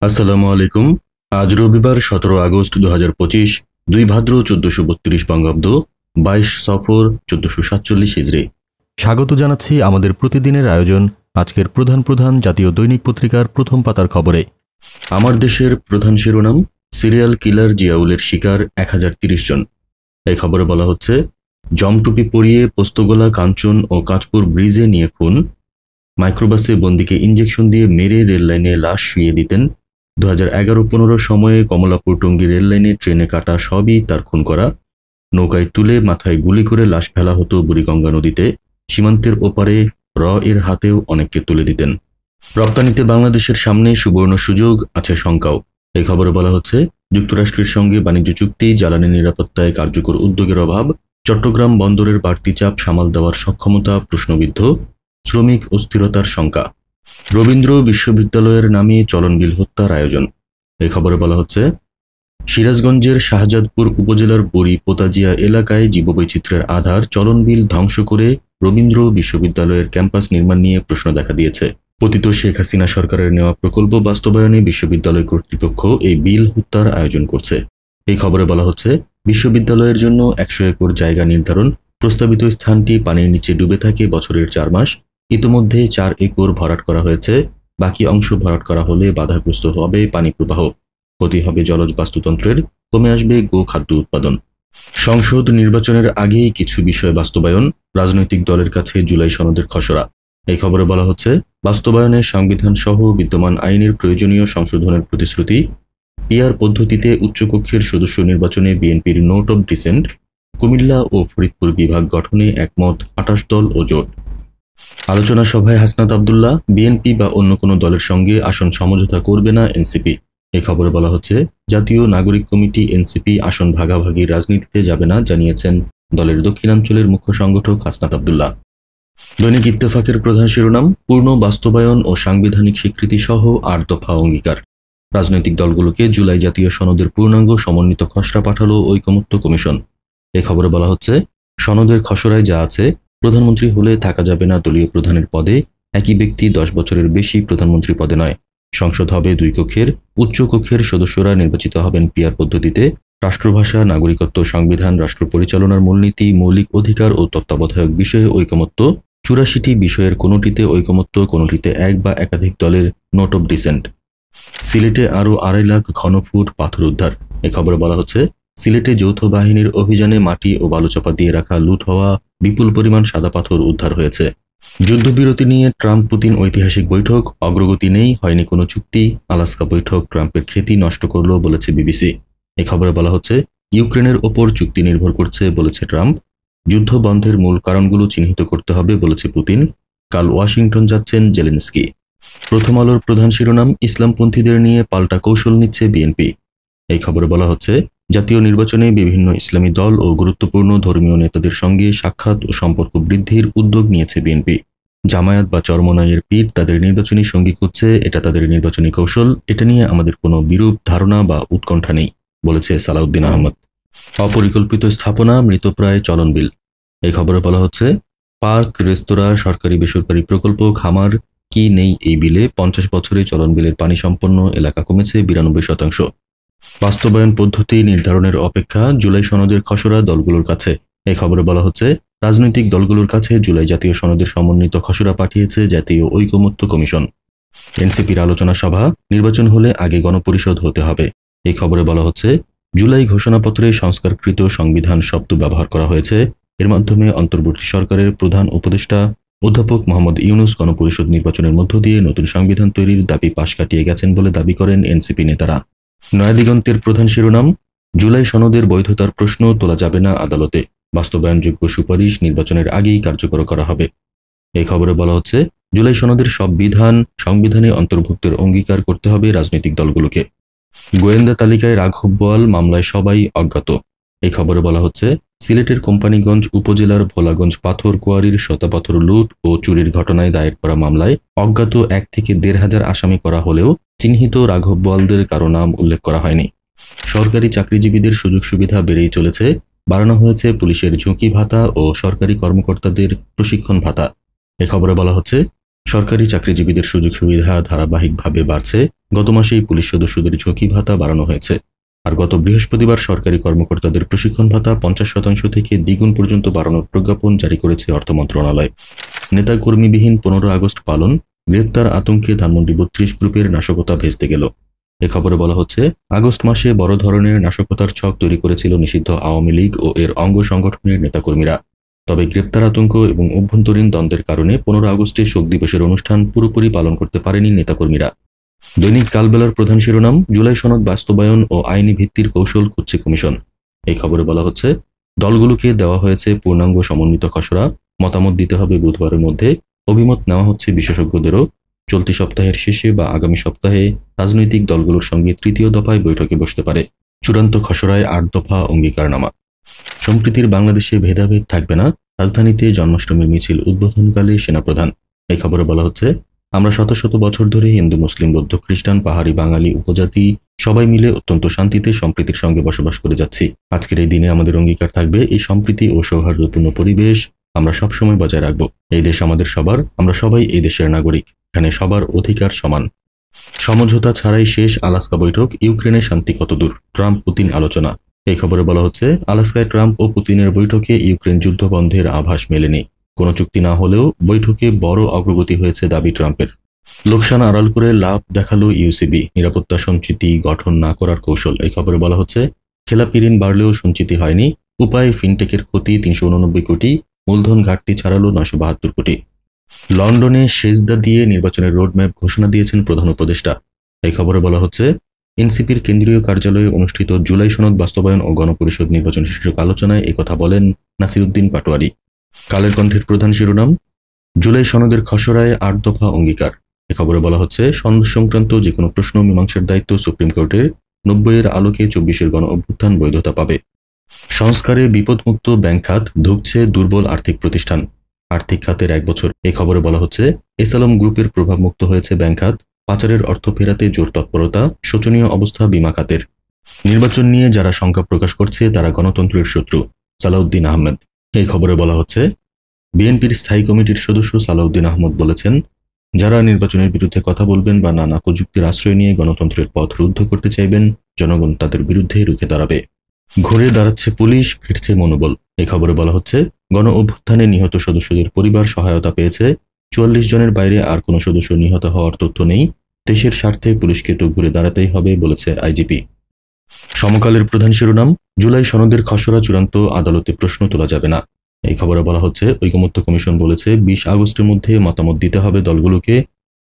আসসালামু আলাইকুম। আজ রবিবার 17 আগস্ট 2025, 2 ভাদ্র 1432 বঙ্গাব্দ, 22 সফর 1447 হিজরি। স্বাগত জানাচ্ছি আমাদের প্রতিদিনের আয়োজন আজকের প্রধান প্রধান জাতীয় দৈনিক পত্রিকার প্রথম পাতার খবরে। আমার দেশের প্রধান শিরোনাম, সিরিয়াল কিলার জিয়াউলের শিকার 1030 জন। এই খবরে বলা হচ্ছে, জমটুপি পরিয়ে পোস্তগোলা, কাঞ্চন ও কাঁচপুর ব্রিজে নিয়ে খুন, মাইক্রোবাসে বন্দীকে ইঞ্জেকশন দিয়ে মেরে রেললাইনে লাশ শুইয়ে দিতেন। 2011-15 সময়ে কমলাপুর টঙ্গী রেললাইনে ট্রেনে কাটা সবই তার খুন করা। নৌকায় তুলে মাথায় গুলি করে লাশ ফেলা হতো বুড়িগঙ্গা নদীতে। সীমান্তের ওপারে এর হাতেও অনেককে তুলে দিতেন। রপ্তানিতে বাংলাদেশের সামনে সুবর্ণ সুযোগ, আছে শঙ্কাও। এই খবরে বলা হচ্ছে, যুক্তরাষ্ট্রের সঙ্গে বাণিজ্য চুক্তি, জ্বালানি নিরাপত্তায় কার্যকর উদ্যোগের অভাব, চট্টগ্রাম বন্দরের বাড়তি চাপ সামাল দেওয়ার সক্ষমতা প্রশ্নবিদ্ধ, শ্রমিক অস্থিরতার শঙ্কা। রবীন্দ্র বিশ্ববিদ্যালয়ের নামে চলনবিল হত্যার আয়োজন। এই খবরে বলা হচ্ছে, সিরাজগঞ্জের শাহজাদপুর উপজেলার বড়ি পোতাজিয়া এলাকায় জীববৈচিত্র্যের আধার চলনবিল ধ্বংস করে রবীন্দ্র বিশ্ববিদ্যালয়ের ক্যাম্পাস নির্মাণ নিয়ে প্রশ্ন দেখা দিয়েছে। পতিত শেখ হাসিনা সরকারের নেওয়া প্রকল্প বাস্তবায়নে বিশ্ববিদ্যালয় কর্তৃপক্ষ এই বিল হত্যার আয়োজন করছে। এই খবরে বলা হচ্ছে, বিশ্ববিদ্যালয়ের জন্য 100 একর জায়গা নির্ধারণ, প্রস্তাবিত স্থানটি পানির নিচে ডুবে থাকে বছরের 4 মাস। ইতিমধ্যে 4 একর ভরাট করা হয়েছে, বাকি অংশ ভরাট করা হলে বাধাগ্রস্ত হবে পানি প্রবাহ, ক্ষতি হবে জলজ বাস্তুতন্ত্রের, কমে আসবে গো খাদ্য উৎপাদন। সংসদ নির্বাচনের আগেই কিছু বিষয় বাস্তবায়ন, রাজনৈতিক দলের কাছে জুলাই সনদের খসড়া। এই খবরে বলা হচ্ছে, বাস্তবায়নে সংবিধান সহ বিদ্যমান আইনের প্রয়োজনীয় সংশোধনের প্রতিশ্রুতি, পিআর পদ্ধতিতে উচ্চকক্ষের সদস্য নির্বাচনে বিএনপির নোট অব ডিসেন্ট, কুমিল্লা ও ফরিদপুর বিভাগ গঠনে একমত 28 দল ও জোট। আলোচনা সভায় হাসনাত আব্দুল্লাহ, বিএনপি বা অন্য কোনো দলের সঙ্গে আসন সমঝোতা করবে না এনসিপি। এই খবরে বলা হচ্ছে, জাতীয় নাগরিক কমিটি এনসিপি আসন ভাগাভাগির রাজনীতিতে যাবে না, জানিয়েছেন দলের দক্ষিণাঞ্চলের মুখ্য সংগঠক হাসনাত আব্দুল্লাহ। দৈনিক ইত্তেফাকের প্রধান শিরোনাম, পূর্ণ বাস্তবায়ন ও সাংবিধানিক স্বীকৃতি সহ 8 দফা অঙ্গীকার। রাজনৈতিক দলগুলোকে জুলাই জাতীয় সনদের পূর্ণাঙ্গ সমন্বিত খসড়া পাঠালো ঐকমত্য কমিশন। এই খবরে বলা হচ্ছে, সনদের খসড়ায় যা আছে, প্রধানমন্ত্রী হলে থাকা যাবে না দলীয় প্রধানের পদে, একই ব্যক্তি 10 বছরের বেশি প্রধানমন্ত্রী পদে নয়, সংসদ হবে 2 কক্ষের, উচ্চ কক্ষের সদস্যরা নির্বাচিত হবেন পিআর পদ্ধতিতে, রাষ্ট্রভাষা, নাগরিকত্ব, সংবিধান, রাষ্ট্র পরিচালনার মূলনীতি, মৌলিক অধিকার ও তত্ত্বাবধায়ক বিষয়ে ঐকমত্য। 84টি বিষয়ের কোনোটিতে ঐকমত্য, কোনোটিতে এক বা একাধিক দলের নোট অব ডিসেন্ট। সিলেটে আরও 2.5 লাখ ঘনফুট পাথর উদ্ধার। এ খবরে বলা হচ্ছে, সিলেটে যৌথ বাহিনীর অভিযানে মাটি ও বালুচাপা দিয়ে রাখা লুট হওয়া বিপুল পরিমাণ সাদা পাথর উদ্ধার হয়েছে। যুদ্ধবিরতি নিয়ে ট্রাম্প পুতিন ঐতিহাসিক বৈঠক, অগ্রগতি নেই, হয়নি কোনো চুক্তি, আলাস্কা বৈঠক ট্রাম্পের খ্যাতি নষ্ট করল বলেছে বিবিসি। এই খবরে বলা হচ্ছে, ইউক্রেনের ওপর চুক্তি নির্ভর করছে বলেছে ট্রাম্প, যুদ্ধ বন্ধের মূল কারণগুলো চিহ্নিত করতে হবে বলেছে পুতিন। কাল ওয়াশিংটন যাচ্ছেন জেলেনস্কি। প্রথম আলোর প্রধান শিরোনাম, ইসলামপন্থীদের নিয়ে পাল্টা কৌশল নিচ্ছে বিএনপি। এই খবরে বলা হচ্ছে, জাতীয় নির্বাচনে বিভিন্ন ইসলামী দল ও গুরুত্বপূর্ণ ধর্মীয় নেতাদের সঙ্গে সাক্ষাৎ ও সম্পর্ক বৃদ্ধির উদ্যোগ নিয়েছে বিএনপি। জামায়াত বা চরমনাইয়ের পীর তাদের নির্বাচনী সঙ্গী খুঁজছে, এটা তাদের নির্বাচনী কৌশল, এটা নিয়ে আমাদের কোনো বিরূপ ধারণা বা উৎকণ্ঠা নেই, বলেছে সালাউদ্দিন আহমদ। অপরিকল্পিত স্থাপনা, মৃতপ্রায় চলনবিল। এই খবরে বলা হচ্ছে, পার্ক, রেস্তোরাঁ, সরকারি বেসরকারি প্রকল্প, খামার কি নেই এই বিলে, 50 বছরে চলনবিলের পানি সম্পন্ন এলাকা কমেছে 92%। বাস্তবায়ন পদ্ধতি নির্ধারণের অপেক্ষা, জুলাই সনদের খসড়া দলগুলোর কাছে। এই খবরে বলা হচ্ছে, রাজনৈতিক দলগুলোর কাছে জুলাই জাতীয় সনদের সমন্বিত খসড়া পাঠিয়েছে জাতীয় ঐকমত্য কমিশন। এনসিপির আলোচনা সভা, নির্বাচন হলে আগে গণপরিষদ হতে হবে। এই খবরে বলা হচ্ছে, জুলাই ঘোষণাপত্রে সংস্কারকৃত সংবিধান শব্দ ব্যবহার করা হয়েছে। এর মাধ্যমে অন্তর্বর্তী সরকারের প্রধান উপদেষ্টা অধ্যাপক মোহাম্মদ ইউনূস গণপরিষদ নির্বাচনের মধ্য দিয়ে নতুন সংবিধান তৈরির দাবি পাশ কাটিয়ে গেছেন বলে দাবি করেন এনসিপি নেতারা। নয়াদিগন্তের প্রধান শিরোনাম, জুলাই সনদের বৈধতার প্রশ্ন তোলা যাবে না আদালতে, বাস্তবায়নযোগ্য সুপারিশ নির্বাচনের আগেই কার্যকর করা হবে। এই খবরে বলা হচ্ছে, জুলাই সনদের সব বিধান সংবিধানে অন্তর্ভুক্তের অঙ্গীকার করতে হবে রাজনৈতিক দলগুলোকে। গোয়েন্দা তালিকায় রাঘব বোয়াল, মামলায় সবাই অজ্ঞাত। এই খবরে বলা হচ্ছে, সিলেটের কোম্পানীগঞ্জ উপজেলার ভোলাগঞ্জ পাথর কোয়ারির শতাপাথর লুট ও চুরির ঘটনায় দায়ের করা মামলায় অজ্ঞাত 1 থেকে 1,500 আসামি করা হলেও চিহ্নিত রাঘব বোয়ালদের কারো নাম উল্লেখ করা হয়নি। সরকারি চাকরিজীবীদের সুযোগ সুবিধা বেড়েই চলেছে, বাড়ানো হয়েছে পুলিশের ঝুঁকি ভাতা ও সরকারি কর্মকর্তাদের প্রশিক্ষণ ভাতা। এ খবরে বলা হচ্ছে, সরকারি চাকরিজীবীদের সুযোগ সুবিধা ধারাবাহিকভাবে বাড়ছে। গত মাসেই পুলিশ সদস্যদের ঝুঁকি ভাতা বাড়ানো হয়েছে। আর গত বৃহস্পতিবার সরকারি কর্মকর্তাদের প্রশিক্ষণ ভাতা 50% থেকে দ্বিগুণ পর্যন্ত বাড়ানোর প্রজ্ঞাপন জারি করেছে অর্থ মন্ত্রণালয়। নেতাকর্মীবিহীন 15 আগস্ট পালন, গ্রেপ্তার আতঙ্কে ধানমন্ডি 32 গ্রুপের নাশকতা ভেস্তে গেল। এ খবরে বলা হচ্ছে, আগস্ট মাসে বড় ধরনের নাশকতার ছক তৈরি করেছিল নিষিদ্ধ আওয়ামী লীগ ও এর অঙ্গ সংগঠনের নেতাকর্মীরা। তবে গ্রেপ্তার আতঙ্ক এবং অভ্যন্তরীণ দ্বন্দ্বের কারণে 15 আগস্টে শোক দিবসের অনুষ্ঠান পুরোপুরি পালন করতে পারেনি নেতাকর্মীরা। দৈনিক কালবেলার প্রধান শিরোনাম, জুলাই সনদ বাস্তবায়ন ও আইনি ভিত্তির কৌশল খুঁজছে কমিশন। এই খবরে বলা হচ্ছে, দলগুলোকে দেওয়া হয়েছে পূর্ণাঙ্গ সমন্বিত খসড়া, মতামত দিতে হবে বুধবারের মধ্যে। অভিমত নেওয়া হচ্ছে বিশেষজ্ঞদেরও। চলতি সপ্তাহের শেষে বা আগামী সপ্তাহে রাজনৈতিক দলগুলোর সঙ্গে তৃতীয় দফায় বৈঠকে বসতে পারে। চূড়ান্ত খসড়ায় 8 দফা অঙ্গীকারনামা। সম্প্রীতির বাংলাদেশে ভেদাভেদ থাকবে না, রাজধানীতে জন্মাষ্টমীর মিছিল উদ্বোধনকালে সেনাপ্রধান। এই খবরে বলা হচ্ছে, আমরা শত শত বছর ধরে হিন্দু, মুসলিম, বৌদ্ধ, খ্রিস্টান, পাহাড়ি, বাঙালি, উপজাতি সবাই মিলে অত্যন্ত শান্তিতে সম্প্রীতির সঙ্গে বসবাস করে যাচ্ছি। আজকের এই দিনে আমাদের অঙ্গীকার থাকবে এই সম্প্রীতি ও সৌহার্দ্যপূর্ণ পরিবেশ আমরা সবসময় বজায় রাখব। এই দেশ আমাদের সবার, আমরা সবাই এই দেশের নাগরিক, এখানে সবার অধিকার সমান। সমঝোতা ছাড়াই শেষ আলাস্কা বৈঠক, ইউক্রেনে শান্তি কতদূর, ট্রাম্প পুতিন আলোচনা। এই খবরে বলা হচ্ছে, আলাস্কায় ট্রাম্প ও পুতিনের বৈঠকে ইউক্রেন যুদ্ধ বন্ধের আভাস মেলেনি। কোনো চুক্তি না হলেও বৈঠকে বড় অগ্রগতি হয়েছে দাবি ট্রাম্পের। লোকসান আড়াল করে লাভ দেখালো ইউসিবি, নিরাপত্তা সঞ্চিতি গঠন না করার কৌশল। এই খবরে বলা হচ্ছে, খেলাপি ঋণ বাড়লেও সঞ্চিতি হয়নি, উপায় ফিনটেকের ক্ষতি 389 কোটি, মূলধন ঘাটতি ছাড়ালো 972 কোটি। লন্ডনে সেজদা দিয়ে নির্বাচনের রোডম্যাপ ঘোষণা দিয়েছেন প্রধান উপদেষ্টা। এই খবরে বলা হচ্ছে, এনসিপির কেন্দ্রীয় কার্যালয়ে অনুষ্ঠিত জুলাই সনদ বাস্তবায়ন ও গণপরিষদ নির্বাচন শীর্ষক আলোচনায় একথা বলেন নাসিরুদ্দিন পাটোয়ারি। কালের কণ্ঠের প্রধান শিরোনাম, জুলাই সনদের খসড়ায় 8 দফা অঙ্গীকার। এ খবরে বলা হচ্ছে, সনদ সংক্রান্ত যে কোনো প্রশ্ন মীমাংসার দায়িত্ব সুপ্রিম কোর্টের। 90-এর আলোকে 24-এর গণ অভ্যুত্থান বৈধতা পাবে। সংস্কারে বিপদমুক্ত ব্যাংক খাত, ঢুকছে দুর্বল আর্থিক প্রতিষ্ঠান। আর্থিক খাতের 1 বছর। এই খবরে বলা হচ্ছে, এসালম গ্রুপের প্রভাবমুক্ত হয়েছে ব্যাংক খাত, পাচারের অর্থ ফেরাতে জোর তৎপরতা, শোচনীয় অবস্থা বিমা খাতের। নির্বাচন নিয়ে যারা শঙ্কা প্রকাশ করছে তারা গণতন্ত্রের শত্রু, সালাউদ্দিন আহমেদ। এই খবরে বলা হচ্ছে, বিএনপির স্থায়ী কমিটির সদস্য সালাউদ্দিন আহমদ বলেছেন, যারা নির্বাচনের বিরুদ্ধে কথা বলবেন বা নানা প্রযুক্তির আশ্রয় নিয়ে গণতন্ত্রের পথ রুদ্ধ করতে চাইবেন, জনগণ তাদের বিরুদ্ধে রুখে দাঁড়াবে। ঘুরে দাঁড়াচ্ছে পুলিশ, ফিরছে মনোবল। এই খবরে বলা হচ্ছে, গণ অভ্যুত্থানে নিহত সদস্যদের পরিবার সহায়তা পেয়েছে। 44 জনের বাইরে আর কোনো সদস্য নিহত হওয়ার তথ্য নেই। দেশের স্বার্থে পুলিশকে তো ঘুরে দাঁড়াতেই হবে বলেছে আইজিপি। সমকালের প্রধান শিরোনাম, জুলাই সনদের খসড়া চূড়ান্ত, আদালতে প্রশ্ন তোলা যাবে না। এই খবরে বলা হচ্ছে, ঐকমত্য কমিশন বলেছে 20 আগস্টের মধ্যে মতামত দিতে হবে দলগুলোকে,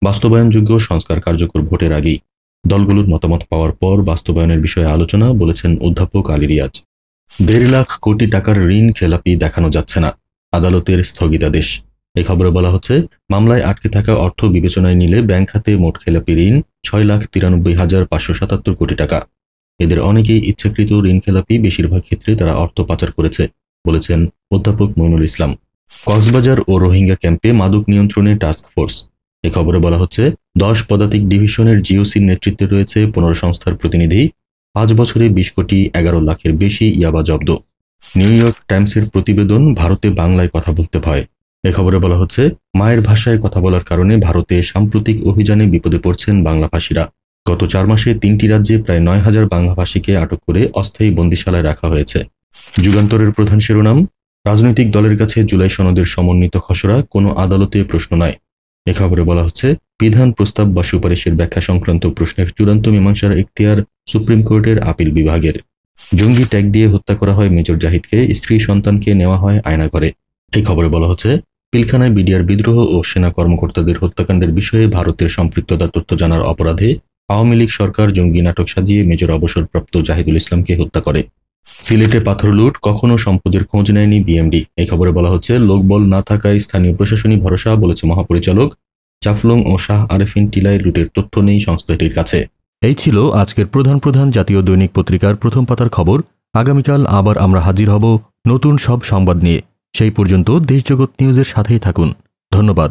বাস্তবায়নযোগ্য সংস্কার কার্যকর ভোটের আগেই। দলগুলোর মতামত পাওয়ার পর বাস্তবায়নের বিষয়ে আলোচনা, বলেছেন অধ্যাপক আলী রিয়াজ। 1.5 লাখ কোটি টাকার ঋণ খেলাপি দেখানো যাচ্ছে না, আদালতের স্থগিতাদেশ। এই খবরে বলা হচ্ছে, মামলায় আটকে থাকা অর্থ বিবেচনায় নিলে ব্যাংক খাতে মোট খেলাপি ঋণ 6,93,577 কোটি টাকা। এদের অনেকেই ইচ্ছাকৃত ঋণ খেলাপি, বেশিরভাগ ক্ষেত্রে তারা অর্থ পাচার করেছে, বলেছেন অধ্যাপক মইনুল ইসলাম। কক্সবাজার ও রোহিঙ্গা ক্যাম্পে মাদক নিয়ন্ত্রণে টাস্ক ফোর্স। এই খবরে বলা হচ্ছে, 10 পদাতিক ডিভিশনের জিওসির নেতৃত্বে রয়েছে 15 সংস্থার প্রতিনিধি। 5 বছরে 20 কোটি 11 লাখের বেশি ইয়াবা জব্দ। নিউ ইয়র্ক টাইমসের প্রতিবেদন, ভারতে বাংলায় কথা বলতে ভয়। এই খবরে বলা হচ্ছে, মায়ের ভাষায় কথা বলার কারণে ভারতে সাম্প্রতিক অভিযানে বিপদে পড়ছেন বাংলাভাষীরা। গত 4 মাসে 3টি রাজ্যে প্রায় 9,000 বাংলাভাষীকে আটক করে অস্থায়ী বন্দিশালায় রাখা হয়েছে। যুগান্তরের প্রধান শিরোনাম, রাজনৈতিক দলের কাছে জুলাই সনদের সমন্বিত খসড়া কোনো আদালতে প্রশ্ন নয়। এ খবরে বলা হচ্ছে, বিধান প্রস্তাব বা সুপারিশের ব্যাখ্যা সংক্রান্ত প্রশ্নের চূড়ান্ত মীমাংসার এখতিয়ার সুপ্রিম কোর্টের আপিল বিভাগের। জঙ্গি ট্যাগ দিয়ে হত্যা করা হয় মেজর জাহিদকে, স্ত্রী সন্তানকে নেওয়া হয় আয়নাঘরে। এই খবরে বলা হচ্ছে, পিলখানায় বিডিআর বিদ্রোহ ও সেনা কর্মকর্তাদের হত্যাকাণ্ডের বিষয়ে ভারতের সম্পৃক্ততার তথ্য জানার অপরাধে আওয়ামী লীগ সরকার জঙ্গি নাটক সাজিয়ে মেজর অবসরপ্রাপ্ত জাহিদুল ইসলামকে হত্যা করে। সিলেটে পাথর লুট, কখনো সম্পদের খোঁজ নেয়নি বিএমডি। এই খবরে বলা হচ্ছে, লোকবল না থাকায় স্থানীয় প্রশাসনই ভরসা, বলেছে মহাপরিচালক। জাফলং ও শাহ আরেফিন টিলায় লুটের তথ্য নেই সংস্থাটির কাছে। এই ছিল আজকের প্রধান জাতীয় দৈনিক পত্রিকার প্রথম পাতার খবর। আগামীকাল আবার আমরা হাজির হব নতুন সব সংবাদ নিয়ে। সেই পর্যন্ত দেশজগৎ নিউজের সাথেই থাকুন। ধন্যবাদ।